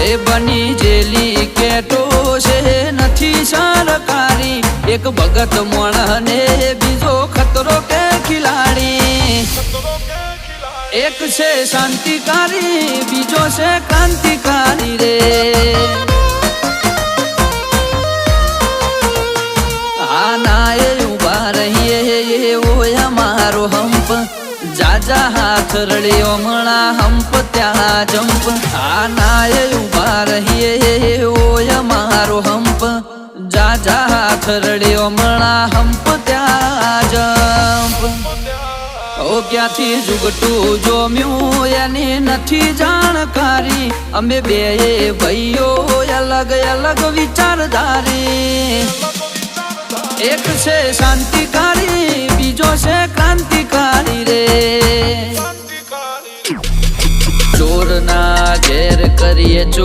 એ બની જેલી કેટો છે નથી સરકારી એક ભગત મોણને બીજો ખતરો કે ખિલાડી એક છે શાંતિકારી બીજો છે ક્રાંતિકારી રે આના એ ઉભા રહીએ એવો અમારો હંપ જાજા હાથ રળ્યો મણા હંપ ત્યાં જંપ આના એ ઉભા રહીએ એવો અમારો હંપ જાજા હાથ રળ્યો મણા હંપ ત્યાં જંપ ઓ ક્યાંથી જુગટું જોમ્યું એની નથી જાણકારી અમે બે ભાઈઓ અલગ અલગ વિચારધારી એક છે શાંતિકારી બીજો છે ક્રાંતિકારી રે ચોર ના ઘેર કરીએ